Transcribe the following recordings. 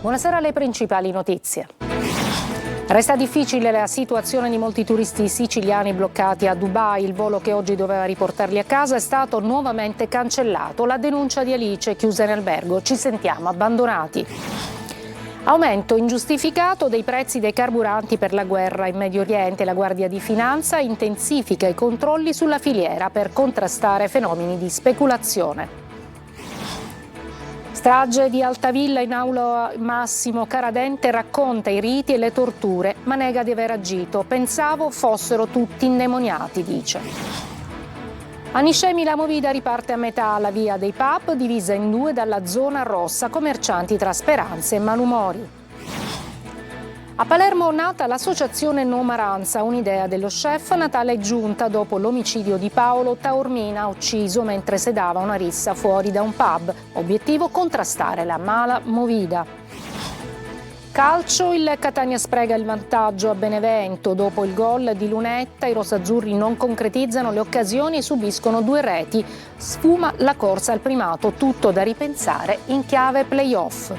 Buonasera alle principali notizie. Resta difficile la situazione di molti turisti siciliani bloccati a Dubai. Il volo che oggi doveva riportarli a casa è stato nuovamente cancellato. La denuncia di Alice, chiusa in albergo. Ci sentiamo abbandonati. Aumento ingiustificato dei prezzi dei carburanti per la guerra in Medio Oriente. La Guardia di Finanza intensifica i controlli sulla filiera per contrastare fenomeni di speculazione. Strage di Altavilla, in aula Massimo Caradente racconta i riti e le torture, ma nega di aver agito. Pensavo fossero tutti indemoniati, dice. A Niscemi la movida riparte a metà, la via dei pub divisa in due dalla zona rossa, commercianti tra speranze e malumori. A Palermo nata l'associazione No Maranza, un'idea dello chef. Natale è giunta dopo l'omicidio di Paolo Taormina, ucciso mentre sedava una rissa fuori da un pub. Obiettivo: contrastare la mala movida. Calcio, il Catania sprega il vantaggio a Benevento. Dopo il gol di Lunetta, i rossazzurri non concretizzano le occasioni e subiscono 2 reti. Sfuma la corsa al primato, tutto da ripensare in chiave play-off.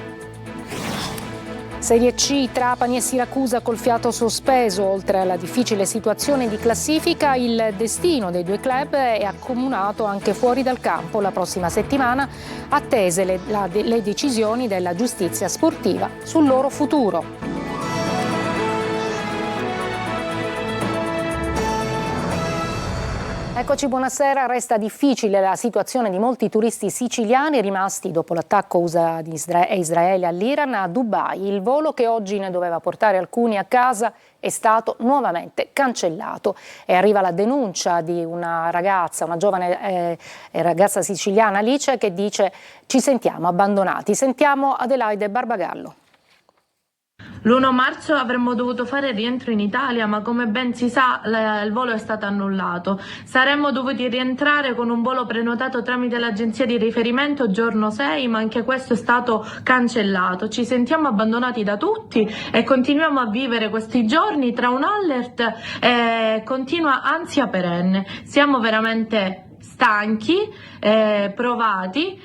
Serie C, Trapani e Siracusa col fiato sospeso. Oltre alla difficile situazione di classifica, il destino dei 2 club è accomunato anche fuori dal campo. La prossima settimana attese le decisioni della giustizia sportiva sul loro futuro. Eccoci, buonasera. Resta difficile la situazione di molti turisti siciliani rimasti dopo l'attacco USA e Israele all'Iran a Dubai. Il volo che oggi ne doveva portare alcuni a casa è stato nuovamente cancellato e arriva la denuncia di una ragazza, una giovane ragazza siciliana, Alice, che dice: ci sentiamo abbandonati. Sentiamo Adelaide Barbagallo. L'1 marzo avremmo dovuto fare il rientro in Italia, ma come ben si sa il volo è stato annullato. Saremmo dovuti rientrare con un volo prenotato tramite l'agenzia di riferimento giorno 6, ma anche questo è stato cancellato. Ci sentiamo abbandonati da tutti e continuiamo a vivere questi giorni tra un alert e continua ansia perenne. Siamo veramente stanchi, provati,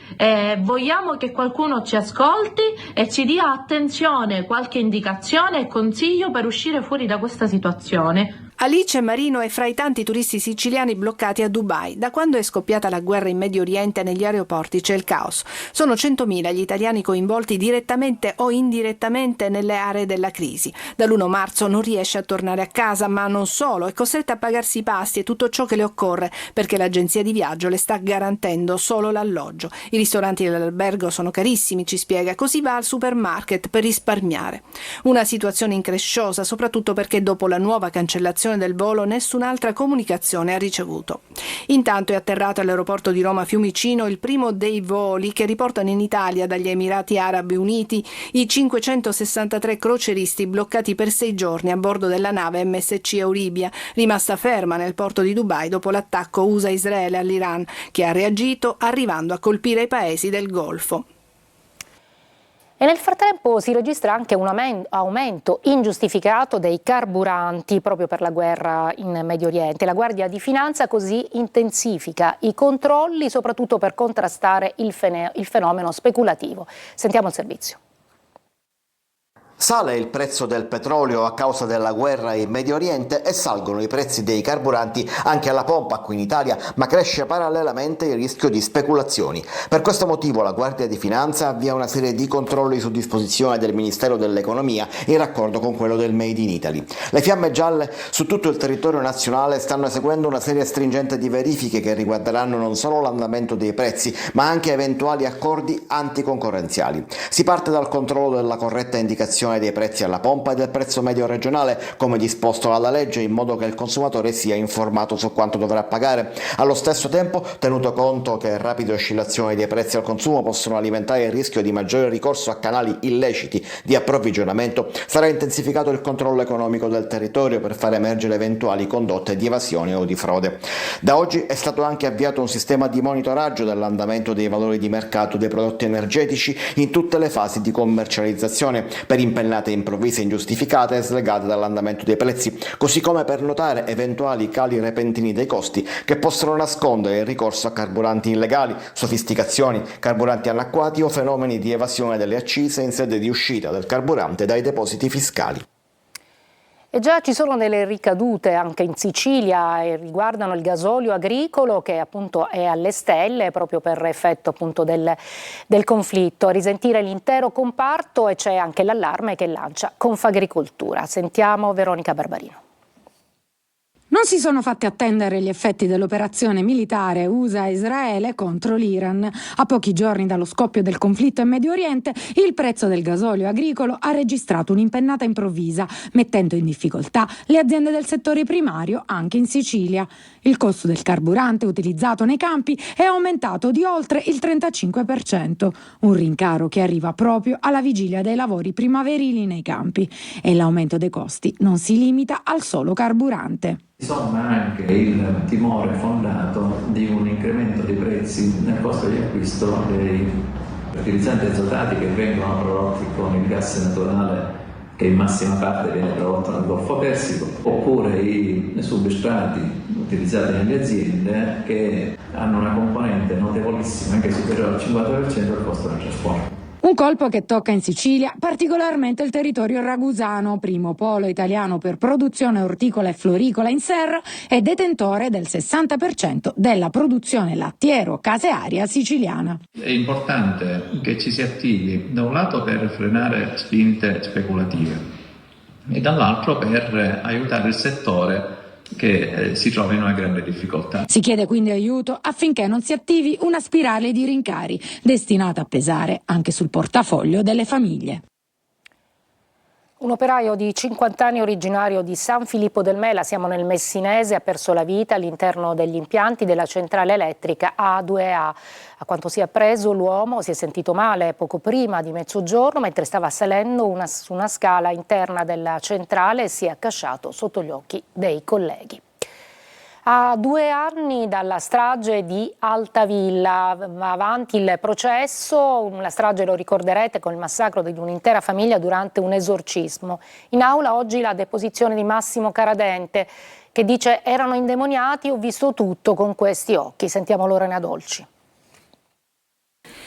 vogliamo che qualcuno ci ascolti e ci dia attenzione, qualche indicazione e consiglio per uscire fuori da questa situazione. Alice Marino è fra i tanti turisti siciliani bloccati a Dubai. Da quando è scoppiata la guerra in Medio Oriente, negli aeroporti c'è il caos. Sono 100.000 gli italiani coinvolti direttamente o indirettamente nelle aree della crisi. Dall'1 marzo non riesce a tornare a casa, ma non solo, è costretta a pagarsi i pasti e tutto ciò che le occorre, perché l'agenzia di viaggio le sta garantendo solo l'alloggio. I ristoranti dell'albergo sono carissimi, ci spiega, così va al supermarket per risparmiare. Una situazione incresciosa, soprattutto perché dopo la nuova cancellazione del volo nessun'altra comunicazione ha ricevuto. Intanto è atterrato all'aeroporto di Roma Fiumicino il primo dei voli che riportano in Italia dagli Emirati Arabi Uniti i 563 croceristi bloccati per 6 giorni a bordo della nave MSC Euribia, rimasta ferma nel porto di Dubai dopo l'attacco USA-Israele all'Iran, che ha reagito arrivando a colpire i paesi del Golfo. E nel frattempo si registra anche un aumento ingiustificato dei carburanti proprio per la guerra in Medio Oriente. La Guardia di Finanza così intensifica i controlli soprattutto per contrastare il fenomeno speculativo. Sentiamo il servizio. Sale il prezzo del petrolio a causa della guerra in Medio Oriente e salgono i prezzi dei carburanti anche alla pompa qui in Italia, ma cresce parallelamente il rischio di speculazioni. Per questo motivo la Guardia di Finanza avvia una serie di controlli su disposizione del Ministero dell'Economia in raccordo con quello del Made in Italy. Le fiamme gialle su tutto il territorio nazionale stanno eseguendo una serie stringente di verifiche che riguarderanno non solo l'andamento dei prezzi, ma anche eventuali accordi anticoncorrenziali. Si parte dal controllo della corretta indicazione dei prezzi alla pompa e del prezzo medio regionale, come disposto dalla legge, in modo che il consumatore sia informato su quanto dovrà pagare. Allo stesso tempo, tenuto conto che rapide oscillazioni dei prezzi al consumo possono alimentare il rischio di maggiore ricorso a canali illeciti di approvvigionamento, sarà intensificato il controllo economico del territorio per far emergere eventuali condotte di evasione o di frode. Da oggi è stato anche avviato un sistema di monitoraggio dell'andamento dei valori di mercato dei prodotti energetici in tutte le fasi di commercializzazione per impedire impennate improvvise e ingiustificate slegate dall'andamento dei prezzi, così come per notare eventuali cali repentini dei costi che possono nascondere il ricorso a carburanti illegali, sofisticazioni, carburanti annacquati o fenomeni di evasione delle accise in sede di uscita del carburante dai depositi fiscali. E già ci sono delle ricadute anche in Sicilia e riguardano il gasolio agricolo che appunto è alle stelle proprio per effetto appunto del conflitto. A risentire l'intero comparto e c'è anche l'allarme che lancia Confagricoltura. Sentiamo Veronica Barbarino. Non si sono fatti attendere gli effetti dell'operazione militare USA-Israele contro l'Iran. A pochi giorni dallo scoppio del conflitto in Medio Oriente, il prezzo del gasolio agricolo ha registrato un'impennata improvvisa, mettendo in difficoltà le aziende del settore primario anche in Sicilia. Il costo del carburante utilizzato nei campi è aumentato di oltre il 35%, un rincaro che arriva proprio alla vigilia dei lavori primaverili nei campi. E l'aumento dei costi non si limita al solo carburante. Insomma, anche il timore fondato di un incremento dei prezzi nel costo di acquisto dei fertilizzanti azotati che vengono prodotti con il gas naturale che in massima parte viene prodotto nel Golfo Persico, oppure i substrati utilizzati nelle aziende che hanno una componente notevolissima, anche superiore al 50% del costo del trasporto. Un colpo che tocca in Sicilia, particolarmente il territorio ragusano, primo polo italiano per produzione orticola e floricola in serra e detentore del 60% della produzione lattiero-casearia siciliana. È importante che ci si attivi da un lato per frenare spinte speculative e dall'altro per aiutare il settore che si trova in una grande difficoltà. Si chiede quindi aiuto affinché non si attivi una spirale di rincari destinata a pesare anche sul portafoglio delle famiglie. Un operaio di 50 anni originario di San Filippo del Mela, siamo nel Messinese, ha perso la vita all'interno degli impianti della centrale elettrica A2A. A quanto si è appreso, l'uomo si è sentito male poco prima di mezzogiorno mentre stava salendo su una scala interna della centrale e si è accasciato sotto gli occhi dei colleghi. A 2 anni dalla strage di Altavilla, va avanti il processo, la strage lo ricorderete con il massacro di un'intera famiglia durante un esorcismo. In aula oggi la deposizione di Massimo Caradente che dice erano indemoniati, ho visto tutto con questi occhi. Sentiamo Lorena Dolci.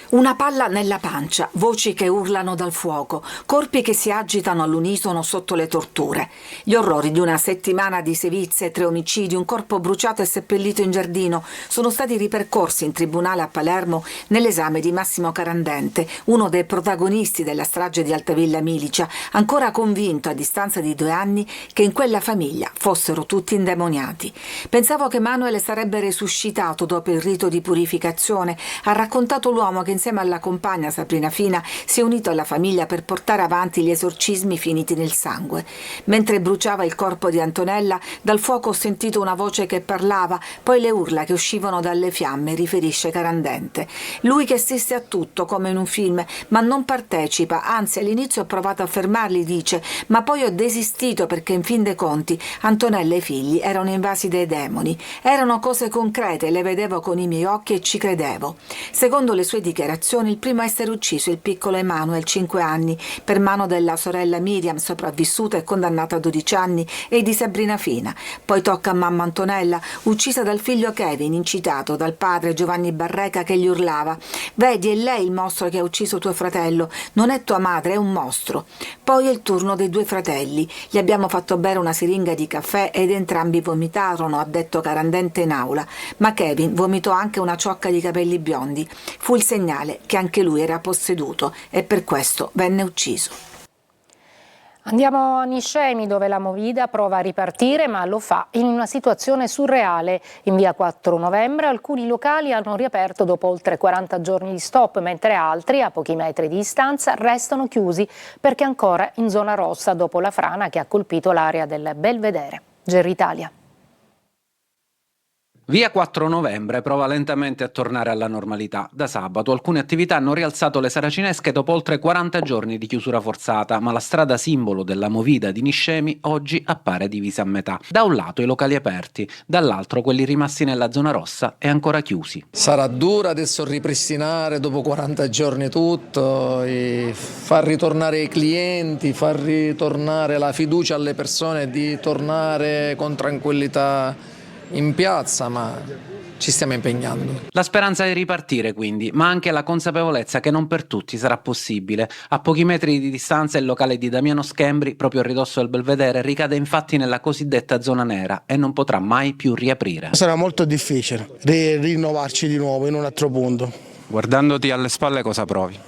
Una palla nella pancia, voci che urlano dal fuoco, corpi che si agitano all'unisono sotto le torture. Gli orrori di una settimana di sevizie, 3 omicidi, un corpo bruciato e seppellito in giardino sono stati ripercorsi in tribunale a Palermo nell'esame di Massimo Carandente, uno dei protagonisti della strage di Altavilla Milicia, ancora convinto a distanza di 2 anni che in quella famiglia fossero tutti indemoniati. Pensavo che Manuel sarebbe resuscitato dopo il rito di purificazione, ha raccontato l'uomo che insieme alla compagna Sabrina Fina si è unito alla famiglia per portare avanti gli esorcismi finiti nel sangue. Mentre bruciava il corpo di Antonella, dal fuoco ho sentito una voce che parlava, poi le urla che uscivano dalle fiamme, riferisce Carandente. Lui che assiste a tutto come in un film, ma non partecipa, anzi all'inizio ho provato a fermarli, dice, ma poi ho desistito perché in fin dei conti Antonella e i figli erano invasi dai demoni. Erano cose concrete, le vedevo con i miei occhi e ci credevo. Secondo le sue dichiarazioni, il primo a essere ucciso il piccolo Emanuel, 5 anni, per mano della sorella Miriam, sopravvissuta e condannata a 12 anni, e di Sabrina Fina. Poi tocca a mamma Antonella, uccisa dal figlio Kevin, incitato dal padre Giovanni Barreca che gli urlava: «Vedi, è lei il mostro che ha ucciso tuo fratello, non è tua madre, è un mostro». Poi è il turno dei 2 fratelli. Gli abbiamo fatto bere una siringa di caffè ed entrambi vomitarono, ha detto Carandente in aula. Ma Kevin vomitò anche una ciocca di capelli biondi. Fu il segnale che anche lui era posseduto e per questo venne ucciso. Andiamo a Niscemi dove la Movida prova a ripartire ma lo fa in una situazione surreale. In via 4 novembre alcuni locali hanno riaperto dopo oltre 40 giorni di stop, mentre altri a pochi metri di distanza restano chiusi perché ancora in zona rossa dopo la frana che ha colpito l'area del Belvedere. Geritalia. Via 4 novembre prova lentamente a tornare alla normalità. Da sabato alcune attività hanno rialzato le saracinesche dopo oltre 40 giorni di chiusura forzata, ma la strada simbolo della movida di Niscemi oggi appare divisa a metà. Da un lato i locali aperti, dall'altro quelli rimasti nella zona rossa e ancora chiusi. Sarà dura adesso ripristinare dopo 40 giorni tutto, e far ritornare i clienti, far ritornare la fiducia alle persone di tornare con tranquillità in piazza, ma ci stiamo impegnando. La speranza di ripartire quindi, ma anche la consapevolezza che non per tutti sarà possibile. A pochi metri di distanza il locale di Damiano Schembri, proprio a ridosso del Belvedere, ricade infatti nella cosiddetta zona nera e non potrà mai più riaprire. Sarà molto difficile rinnovarci di nuovo in un altro punto. Guardandoti alle spalle cosa provi?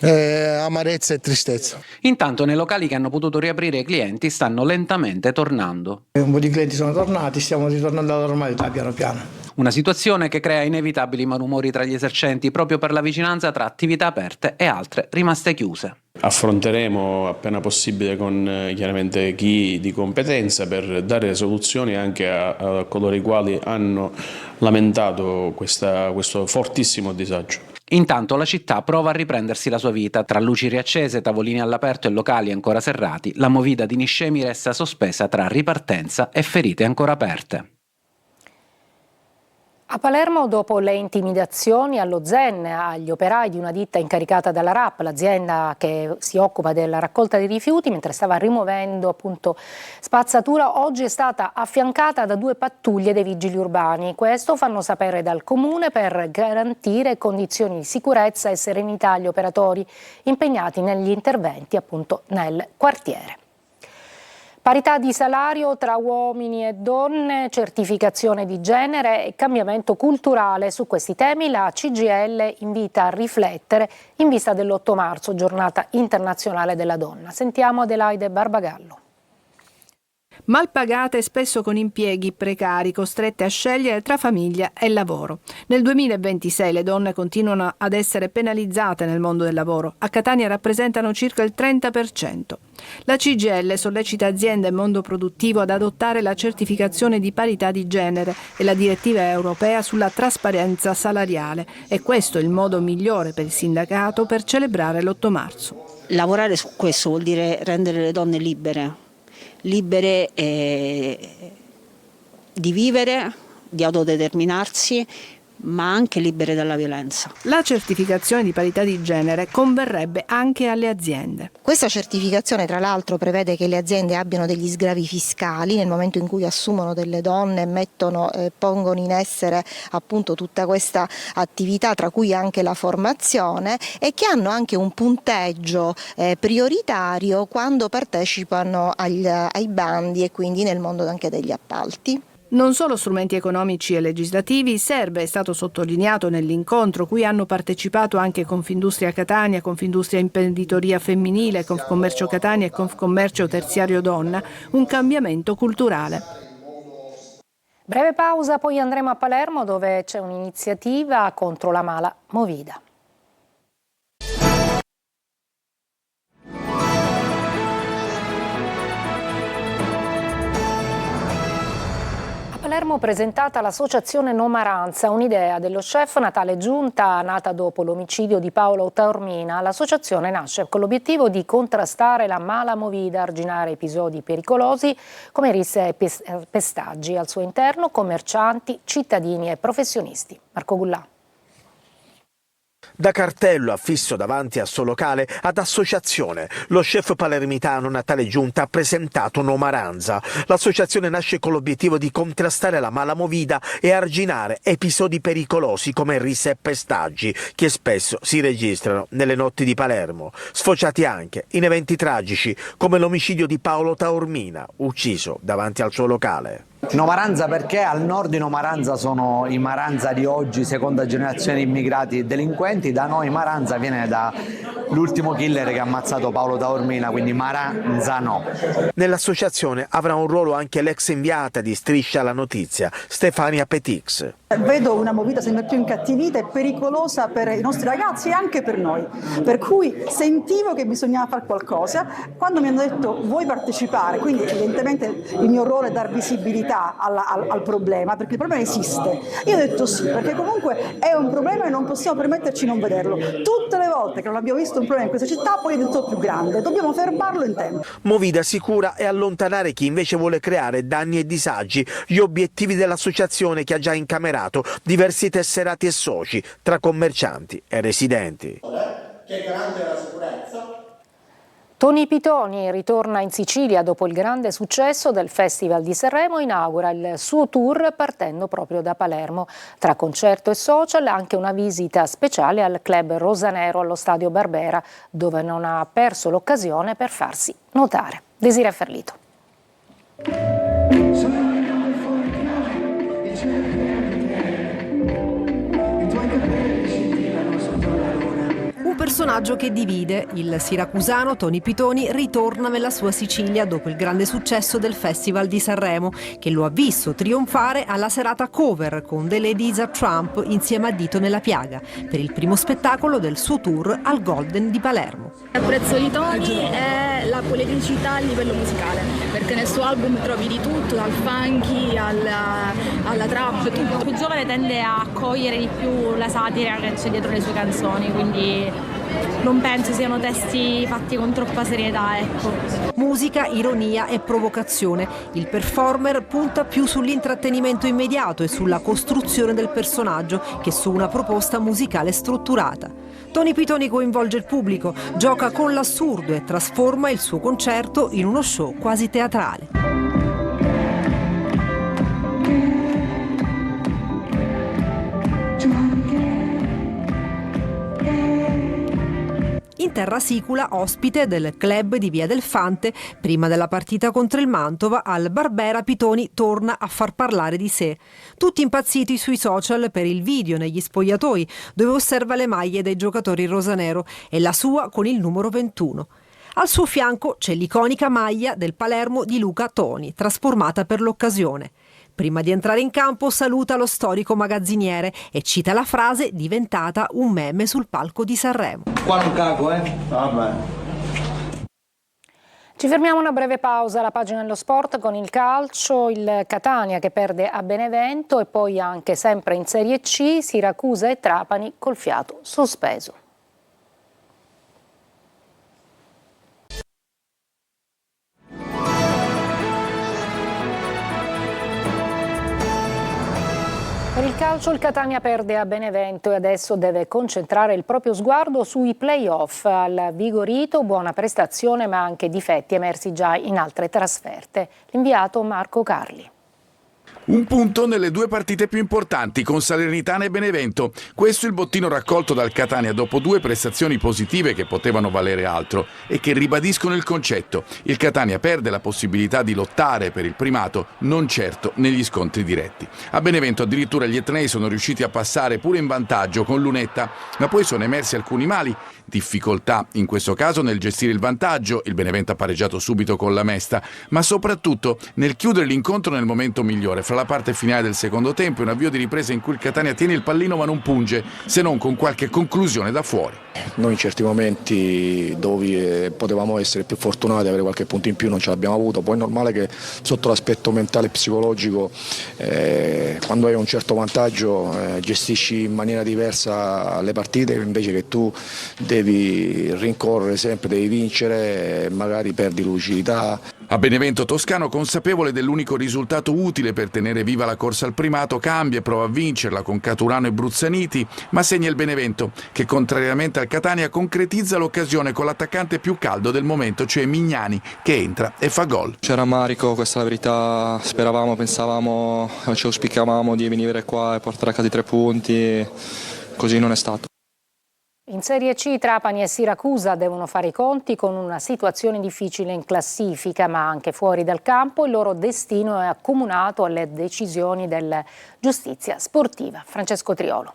Amarezza e tristezza. Intanto nei locali che hanno potuto riaprire i clienti stanno lentamente tornando. Un po' di clienti sono tornati, stiamo ritornando alla normalità piano piano. Una situazione che crea inevitabili malumori tra gli esercenti proprio per la vicinanza tra attività aperte e altre rimaste chiuse. Affronteremo appena possibile con chiaramente chi di competenza per dare soluzioni anche a coloro i quali hanno lamentato questo fortissimo disagio. Intanto la città prova a riprendersi la sua vita. Tra luci riaccese, tavolini all'aperto e locali ancora serrati, la movida di Niscemi resta sospesa tra ripartenza e ferite ancora aperte. A Palermo, dopo le intimidazioni allo Zen agli operai di una ditta incaricata dalla RAP, l'azienda che si occupa della raccolta dei rifiuti, mentre stava rimuovendo appunto spazzatura, oggi è stata affiancata da 2 pattuglie dei vigili urbani. Questo fanno sapere dal comune per garantire condizioni di sicurezza e serenità agli operatori impegnati negli interventi appunto nel quartiere. Parità di salario tra uomini e donne, certificazione di genere e cambiamento culturale. Su questi temi la CGIL invita a riflettere in vista dell'8 marzo, giornata internazionale della donna. Sentiamo Adelaide Barbagallo. Mal pagate e spesso con impieghi precari, costrette a scegliere tra famiglia e lavoro. Nel 2026 le donne continuano ad essere penalizzate nel mondo del lavoro. A Catania rappresentano circa il 30%. La CGIL sollecita aziende e mondo produttivo ad adottare la certificazione di parità di genere e la direttiva europea sulla trasparenza salariale. E questo è il modo migliore per il sindacato per celebrare l'8 marzo. Lavorare su questo vuol dire rendere le donne libere di vivere, di autodeterminarsi, ma anche libere dalla violenza. La certificazione di parità di genere converrebbe anche alle aziende. Questa certificazione tra l'altro prevede che le aziende abbiano degli sgravi fiscali nel momento in cui assumono delle donne e pongono in essere appunto tutta questa attività, tra cui anche la formazione, e che hanno anche un punteggio prioritario quando partecipano ai bandi e quindi nel mondo anche degli appalti. Non solo strumenti economici e legislativi, serve, è stato sottolineato nell'incontro, cui hanno partecipato anche Confindustria Catania, Confindustria Imprenditoria Femminile, Confcommercio Catania e Confcommercio Terziario Donna, un cambiamento culturale. Breve pausa, poi andremo a Palermo dove c'è un'iniziativa contro la mala movida. Palermo presentata l'associazione No Maranza, un'idea dello chef Natale Giunta nata dopo l'omicidio di Paolo Taormina. L'associazione nasce con l'obiettivo di contrastare la mala movida, arginare episodi pericolosi come risse e pestaggi. Al suo interno commercianti, cittadini e professionisti. Marco Gullà. Da cartello affisso davanti al suo locale ad associazione, lo chef palermitano Natale Giunta ha presentato No Maranza. L'associazione nasce con l'obiettivo di contrastare la mala movida e arginare episodi pericolosi come risse e pestaggi che spesso si registrano nelle notti di Palermo, sfociati anche in eventi tragici come l'omicidio di Paolo Taormina, ucciso davanti al suo locale. No Maranza perché al nord di No Maranza sono i Maranza di oggi, seconda generazione di immigrati delinquenti, da noi Maranza viene dall'ultimo killer che ha ammazzato Paolo Taormina, quindi Maranza no. Nell'associazione avrà un ruolo anche l'ex inviata di Striscia la Notizia, Stefania Petix. Vedo una movida sempre più incattivita e pericolosa per i nostri ragazzi e anche per noi, per cui sentivo che bisognava fare qualcosa. Quando mi hanno detto vuoi partecipare, quindi evidentemente il mio ruolo è dar visibilità serietà al problema, perché il problema esiste. Io ho detto sì, perché comunque è un problema e non possiamo permetterci di non vederlo. Tutte le volte che non abbiamo visto un problema in questa città, poi è diventato più grande, dobbiamo fermarlo in tempo. Movida sicura è allontanare chi invece vuole creare danni e disagi. Gli obiettivi dell'associazione, che ha già incamerato diversi tesserati e soci tra commercianti e residenti. Che garante della sicurezza. Tony Pitoni ritorna in Sicilia dopo il grande successo del Festival di Sanremo, inaugura il suo tour partendo proprio da Palermo. Tra concerto e social anche una visita speciale al club rosanero allo stadio Barbera, dove non ha perso l'occasione per farsi notare. Desiree Ferlito. Un personaggio che divide. Il siracusano Tony Pitoni ritorna nella sua Sicilia dopo il grande successo del Festival di Sanremo, che lo ha visto trionfare alla serata cover con The Ladies of Trump insieme a Dito nella piaga, per il primo spettacolo del suo tour al Golden di Palermo. L'apprezzo di Tony è la politicità a livello musicale, perché nel suo album trovi di tutto, dal funky alla trap, tutto. Il più giovane tende a cogliere di più la satira che c'è dietro le sue canzoni, quindi non penso siano testi fatti con troppa serietà, ecco. Musica, ironia e provocazione. Il performer punta più sull'intrattenimento immediato e sulla costruzione del personaggio che su una proposta musicale strutturata. Tony Pitoni coinvolge il pubblico, gioca con l'assurdo e trasforma il suo concerto in uno show quasi teatrale. In terra sicula, ospite del club di Via del Fante, prima della partita contro il Mantova, al Barbera Pitoni torna a far parlare di sé. Tutti impazziti sui social per il video negli spogliatoi, dove osserva le maglie dei giocatori rosanero e la sua con il numero 21. Al suo fianco c'è l'iconica maglia del Palermo di Luca Toni, trasformata per l'occasione. Prima di entrare in campo saluta lo storico magazziniere e cita la frase diventata un meme sul palco di Sanremo. Qua non cago, Vabbè. Ci fermiamo una breve pausa alla pagina dello sport con il calcio, il Catania che perde a Benevento e poi anche sempre in Serie C Siracusa e Trapani col fiato sospeso. Per il calcio il Catania perde a Benevento e adesso deve concentrare il proprio sguardo sui play-off. Al Vigorito buona prestazione ma anche difetti emersi già in altre trasferte. L'inviato Marco Carli. Un punto nelle due partite più importanti con Salernitana e Benevento. Questo è il bottino raccolto dal Catania dopo due prestazioni positive che potevano valere altro e che ribadiscono il concetto. Il Catania perde la possibilità di lottare per il primato, non certo negli scontri diretti. A Benevento addirittura gli etnei sono riusciti a passare pure in vantaggio con Lunetta, ma poi sono emersi alcuni mali. Difficoltà in questo caso nel gestire il vantaggio, il Benevento ha pareggiato subito con la Mesta, ma soprattutto nel chiudere l'incontro nel momento migliore, fra la parte finale del secondo tempo e un avvio di ripresa in cui il Catania tiene il pallino ma non punge, se non con qualche conclusione da fuori. Noi in certi momenti dove potevamo essere più fortunati, avere qualche punto in più, non ce l'abbiamo avuto. Poi è normale che sotto l'aspetto mentale e psicologico, quando hai un certo vantaggio, gestisci in maniera diversa le partite, invece che tu devi rincorrere sempre, devi vincere, magari perdi lucidità. A Benevento Toscano, consapevole dell'unico risultato utile per tenere viva la corsa al primato, cambia e prova a vincerla con Caturano e Bruzzaniti, ma segna il Benevento, che contrariamente al Catania concretizza l'occasione con l'attaccante più caldo del momento, cioè Mignani, che entra e fa gol. C'era Marico, questa è la verità, speravamo, pensavamo, ci auspicavamo di venire qua e portare a casa i 3 punti, così non è stato. In Serie C Trapani e Siracusa devono fare i conti con una situazione difficile in classifica, ma anche fuori dal campo il loro destino è accomunato alle decisioni della giustizia sportiva. Francesco Triolo.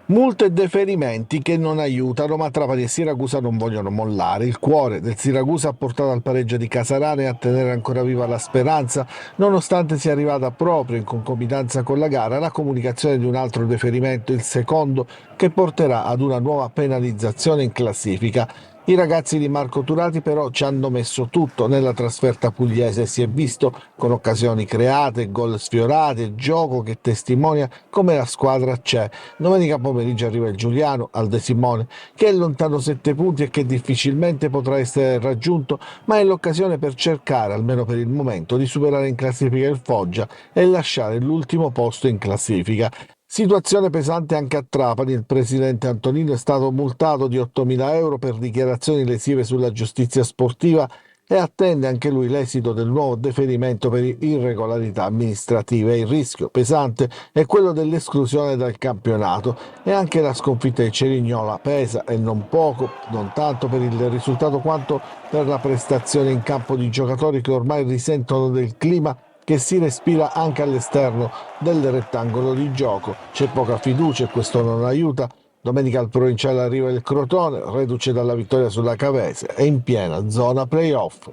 Multe e deferimenti che non aiutano, ma Trapani e Siracusa non vogliono mollare. Il cuore del Siracusa ha portato al pareggio di Casarane a tenere ancora viva la speranza, nonostante sia arrivata proprio in concomitanza con la gara la comunicazione di un altro deferimento, il secondo, che porterà ad una nuova penalizzazione in classifica. I ragazzi di Marco Turati però ci hanno messo tutto nella trasferta pugliese, si è visto con occasioni create, gol sfiorati, gioco che testimonia come la squadra c'è. Domenica pomeriggio arriva il Giuliano al De Simone, che è lontano 7 punti e che difficilmente potrà essere raggiunto, ma è l'occasione per cercare, almeno per il momento, di superare in classifica il Foggia e lasciare l'ultimo posto in classifica. Situazione pesante anche a Trapani, il presidente Antonino è stato multato di 8.000 euro per dichiarazioni lesive sulla giustizia sportiva e attende anche lui l'esito del nuovo deferimento per irregolarità amministrative. Il rischio pesante è quello dell'esclusione dal campionato e anche la sconfitta di Cerignola pesa, e non poco, non tanto per il risultato quanto per la prestazione in campo di giocatori che ormai risentono del clima che si respira anche all'esterno del rettangolo di gioco. C'è poca fiducia e questo non aiuta. Domenica al Provinciale arriva il Crotone, reduce dalla vittoria sulla Cavese e in piena zona play-off.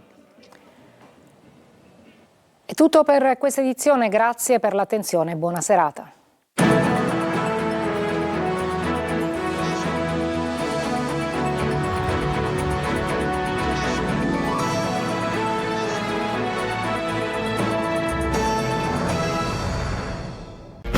È tutto per questa edizione, grazie per l'attenzione e buona serata.